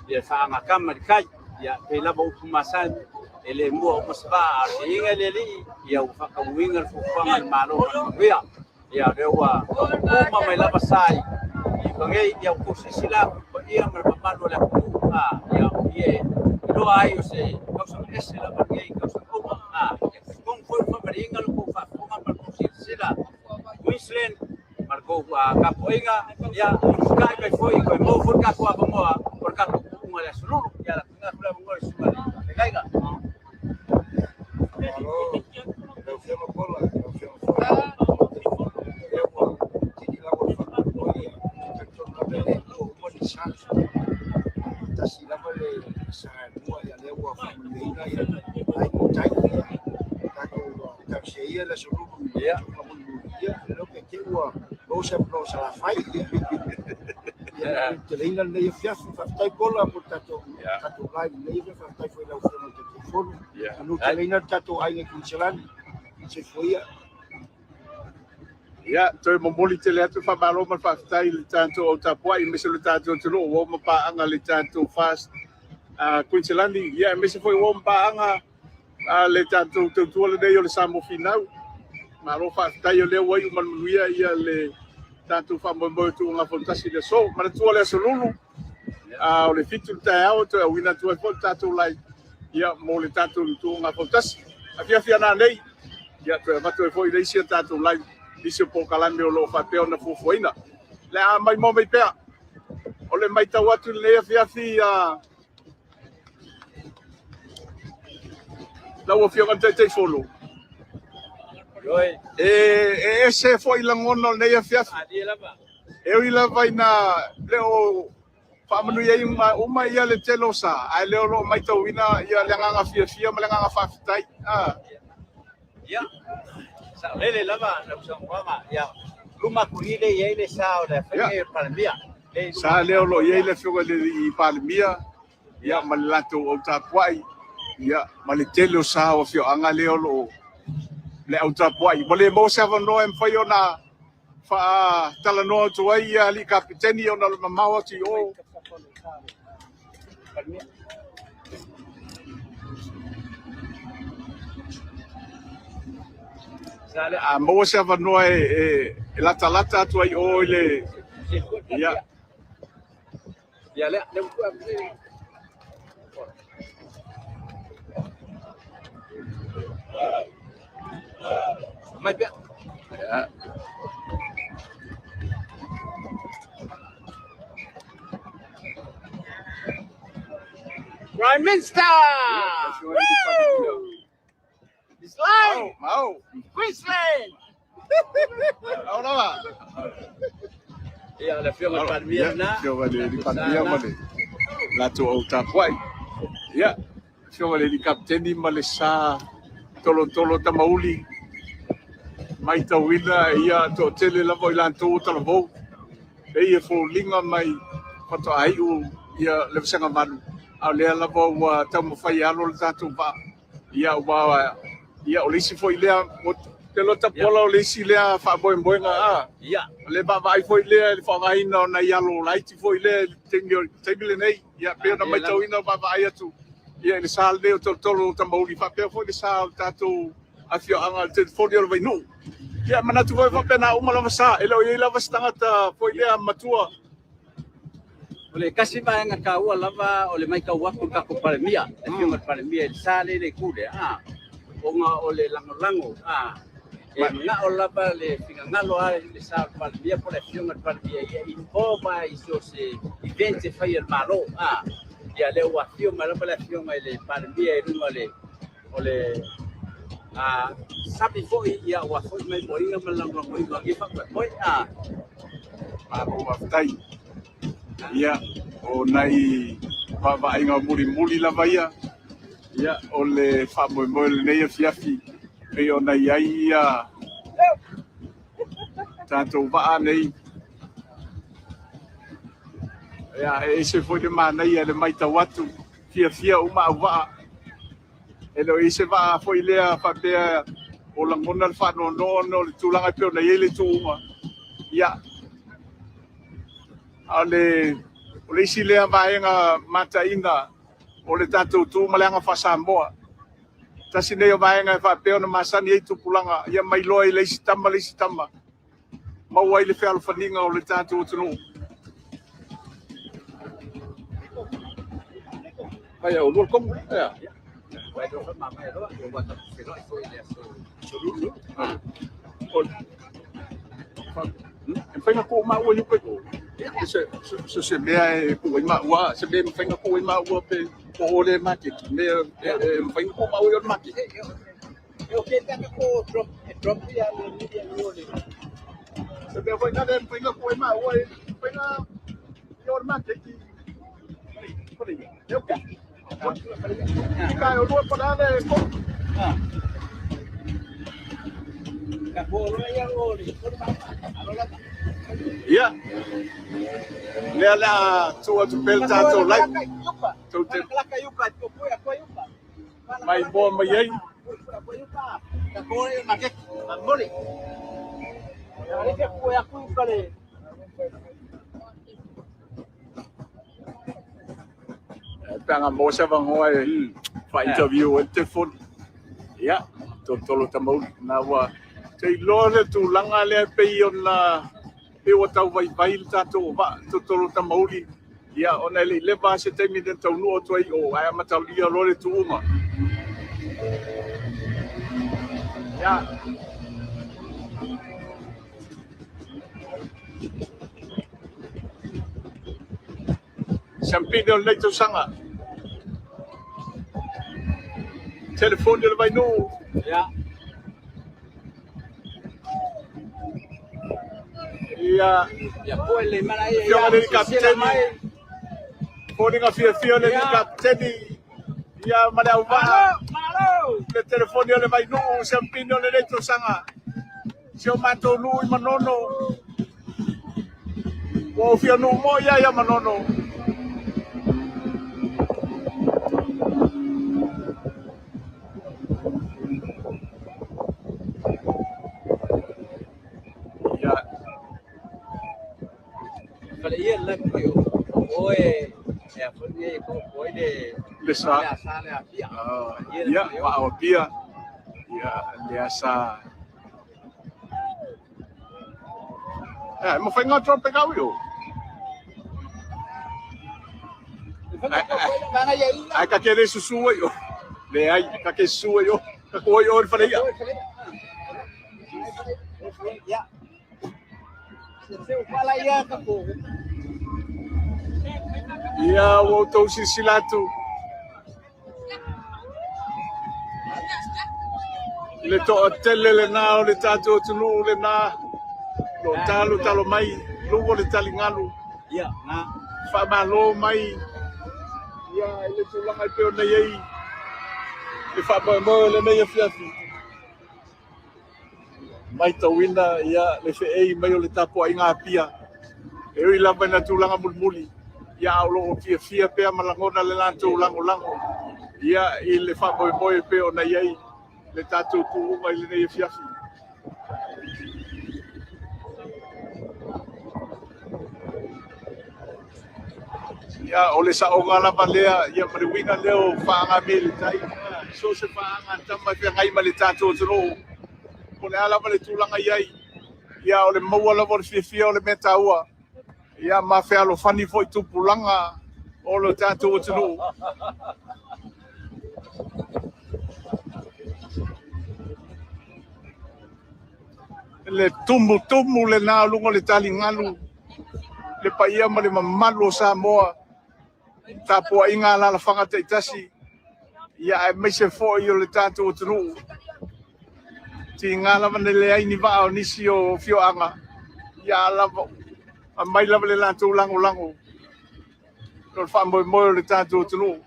whaanga kama di kai ia pe lava upu masan ele mua o masaba a inga leli ia whakawinga le fukwanga le malo manamanuia ia lewa uma mai lava sai i bangai ia ukusisila pa ia manamanu le kuku ia ie loa ai o se kausa ese la bangai kausa uma ia kong foi whamaringa le kuku whakunga manamusisila Queensland marco capoeira ya kai kai foi ko mo for ka ko mo por ka ko mo le sulu ya la tinga fula mo le sulu caiga eu fui uma bola eu fui uma bola tiki la bola mo le chance ta si la bola sa mo ya le wa família ya ai tai ta ko ta cheia la sulu ya lo que quiero vos a la fai te leina le fiafu fai bola por tato live le fai foi la opción de teléfono no te leina tato ai que cancelan se foi ya toi mo moli te le atu fa balo ma fa tai le tanto o tapua i mese le tanto tulu o ma pa anga le tanto fast Queenslandi ya mese foi o pa anga le tanto tu le dei o le samo final Maro fa tai le wai manuia ia le tanto fa mo Tuugafautasi de so ma tu le solulu o le fitu tai au to wina tu fo tanto lai ia mo le tanto Tuugafautasi afia na nei ia to va to foi le sia tanto lai dise po kalambe o lo fa pe ona fufuina le mai mo mai pe o le mai tau atu le afia la o fio kan te follow ese foi langono nei afiafi eu ila vai na leo famanu ia uma ia le telosa ai leo lo mai tauina ia le nganga fia ma le nganga fafitai ia sa lele lava na usangwama ia luma kuile ia ile sao le fenge palmia sa leo lo ia ile fio le i palmia ia malato o tapuai ia ma le telosa o fio anga leo lo le au tapuai mo le mo seven no em foi ona fa tala no to ai ali kapiteni ona le mamao ti o sale a mo seven no la talata to ai o le ya le mai bia Prime Minister it's live Queensland ahora ia le fio ma palmia na fio va de palmia ma de la to o tapuai ya Fionga le kapteni ma le sa tolo tamauli. Mai tauina ia to tele la voi lan to tala vo. Ia fo linga mai pato ai u ia le sanga manu. Au le la vo wa tamu fai alo le tatu va. Ia wa ia olisi fo ilea te lo tapola olisi lea fa boenga a. Ia. Le ba vai fo ilea le fa vai no na ia lo laiti fo ilea tengi nei. Ia pe na mai tauina ba vai atu. Ia le sal de tolo tamauli fa pe fo le sal tatu afio anga te fo le vai no. Ia mana tu vai fa pena uma lava sa elo ia lava stangata fo ilea matua. Ole kasi ba nga kaua lava ole mai kaua ko ka ko palemia. E fiunga palemia sale le kude onga ole lango e nga o lava le finga ngalo ale le sa palemia po le fiunga palemia ia involva iso se event fai el malo ia le wa fiunga lava le fiunga le palemia e runga le ole sabi foi ia wa foi mai moinga malango moinga ki fa foi Aku aftai. Ia o nai va inga muri la vaia. Ia o le fa mo le nei fiafi. Pe o nai ai ia. Tanto va nei. Ia e se foi de mana ia le mai tawatu. Fia uma va. Elo ise va foi lea fa pe o la mona fa no le tulanga pe o nei le tuma. Ia ale o le isi lea vaenga mataina o le tatou tu malanga fa Samoa. Tasi nei o vaenga fa peo na masani e tupulanga ia mai loa i le isi tama. Maua i le whea alfaninga o le tatou tunu. Ai au, lua komu. Ia. E whainga ko maua i upe ko. Se mea e kuai maua, se mea whainga kuai maua pe o ole maki. Mea whainga ko maua i ole maki. Eu que tenho com drop e a media ole. Se mea whainga kuai maua e whainga i ole maki. Eu que? Kai o lua parada e ko. Kapolo ia ole. Ia. Lea la tua tu pel tatou lai. Tau te mai boa mai ai. Panga mo sa vangoa e fa interview e te phone. Ia, tolo tamau na wa te lore tu langa le pe ona pe o tau vai tatou va tolo tamauli. Ia ona le ba se te mi den tau no to ai o ai mata lia lore tu uma. Ia. Champino leito sanga. Telefone le vai no. Ia. Ia poi le mana ia. Ia le kapteni. Poni nga fia le kapteni. Ia mana uva. Malo. Le telefone le vai no, champino le leito sanga. Se o mato lu I manono. O fia no mo ia manono. Ia la kio oe e a fone ko oe le sa le a pia ia wa o pia ia le sa mo fai nga trop pegau yo ai ka kere susu yo le ai ka ke susu yo ka ko yo fa ia ia se fala ia ka ko ia o to silatu le to tele le na o le tato tunu le na lo talo mai lo le talingalu ia na fa malo mai ia le tulanga pe o nei le whamoe le nei fiafi. Mai tauina ia le whiei mai o le tapo ai ngā pia. E ui lava na tūlanga mulmuli. Ia aulo o fia pea malangona le lantou lango. Ia I le whamoe pe o na iei le tātou tūunga I le nei fiafi. Ia o le saonga lava lea ia mariwina leo whaanga me le tai. So se whaanga tama pia ngai ma le tātou tino. Ko le ala le tūlanga iei. Ia o le maua lava le fia o le meta ua. Ia ma whea lo whani fo I tupulanga o le tātou tino. Le tumu le nā lunga le tali ngalu. Le paia ma le mamalu o Samoa. Tāpua inga la whangata itasi. Ia e meise fo I o le tātou tino. Ti ngā lava le aini waa o nisi o fioanga. Ia lava. A mai lava le lantou lango. Ko le whamoe le tātou tino.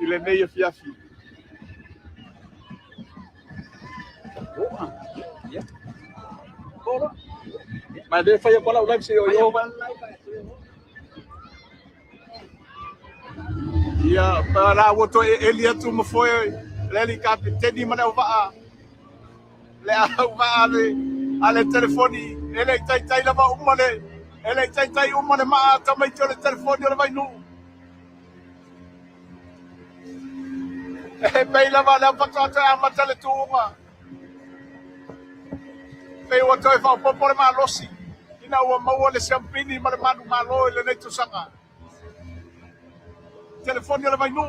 I le nei fiafi. Ma de fai pala live se yo. Ia para woto elia tu mo foi le kapiteni mana va. Le va ale telefoni ele tai lava umale. Ele tai umale ma tamai le telefoni le vai nu. E pei lava la patata amata le tuunga. Pei woto e fa popo le malosi. Ina ua maua le champini ma le manu malo le nei tusanga. Telefoni le vai nu.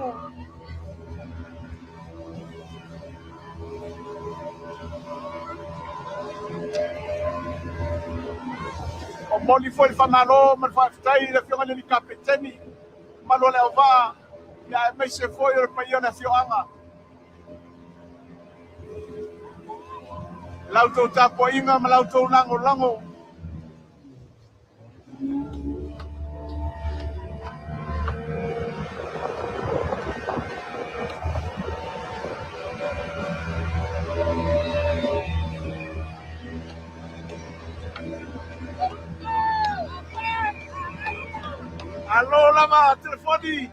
O moli foi il famalo, ma fa stai le fiore di capitani. Ma lo le va. Ya me se foi il paione fioanga. L'auto tapo inga ma l'auto lango. Allo lama telefoni.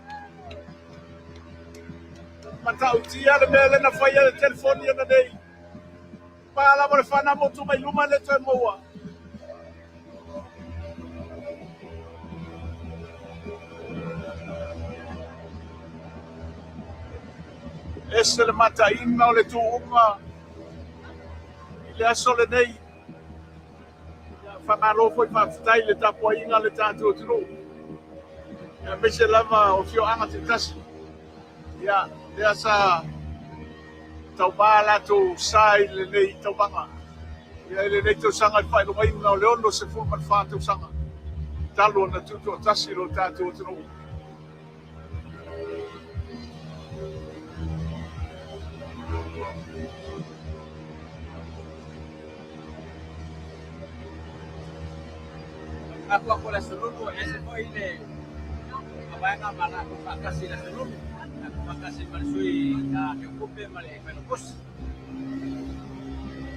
Mata utia le mele na faya le telefoni na dei. Pa la mo fana mo tu mai luma le to moa. Esse le mata inna le tu uma. Ile aso le nei. Fa malo foi fa stai le tapo inga le tanto tro. Ya mese lava o fio anga te tasi. Ya, dia sa tau bala tu sai le nei tau banga. Ya le nei tu sanga fai lo mai na leono se fu man fa tu sanga. Talo na tu tasi lo tatu tro. Ako la seluruh ese foi le abanga mana pakasi la seluruh pakasi marsui na kupe male penopos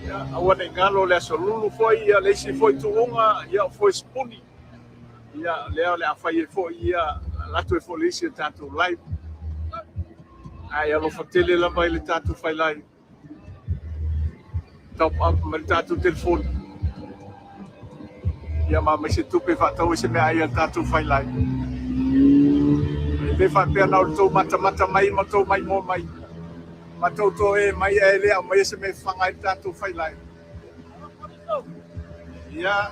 ya awane ngalo le solulu foi ya le si foi tuunga ya foi spuni ya le afai foi ya la tu foi lisi tanto live ai alo fatele la vai le tanto fai live top up mer tanto telefone ya ma se tupe fa tau se me ai tanto fai live le fa per na to mata mai mato mai mo mai mato to e mai ele mai se me fanga tanto fai live ya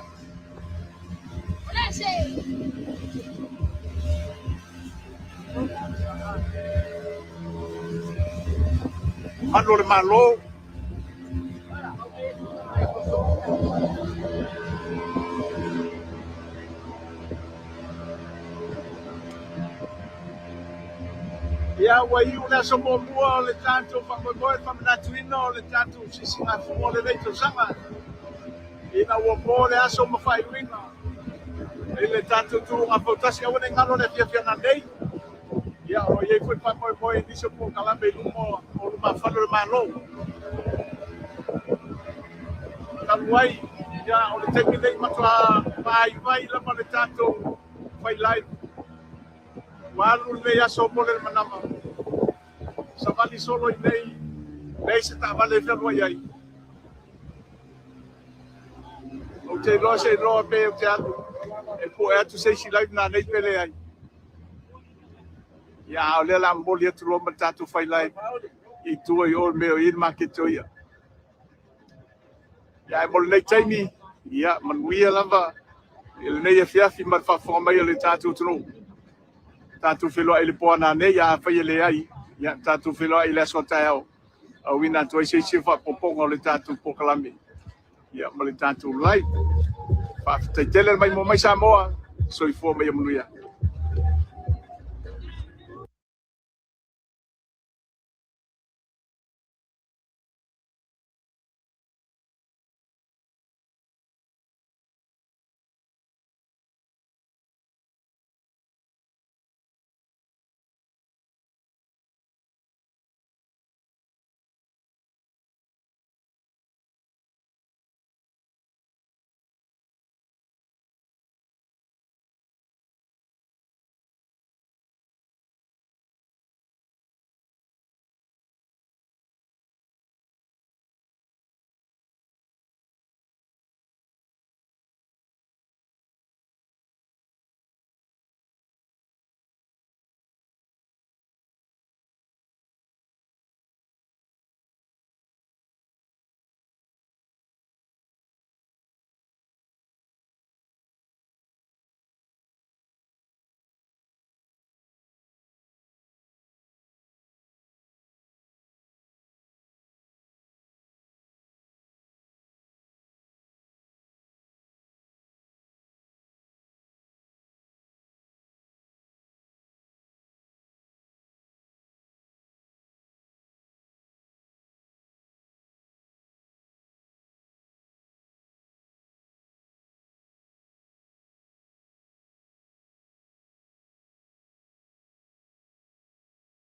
Allora malo ya wai una so mo le tanto fa mo fa na tuino le tanto si na fu le veto sanga ina wo mo le aso mo fai wina ele tanto tu a potasi a wena ngalo le fia na dei Ia o ye foi pa mo ni so po kala be lumo o luma falo ma lo. Kaluai ia o le teki nei matua vai la ma le tato fai live. Walu le aso mo le manama. Sa vali solo i nei se ta vale fe lo ia. O te lo se lo pe o te atu. E po e tu sei si live na nei pele ai. Ia o le la mboli atu lo ma tato fai live. I tua i o meo i ma ke toia. Ia e mo le taimi. Ia manuia lava. Ele nei e fiafi ma fa fo mai le tato tro. Tato filo ai le po na nei ia fai le ai. Ia tato filo ai le so tao. A wina to se se fa popongo le tato pokalami. Ia mo le tato live. Fa te tele mai mo mai sa moa. So i fo mai manuia.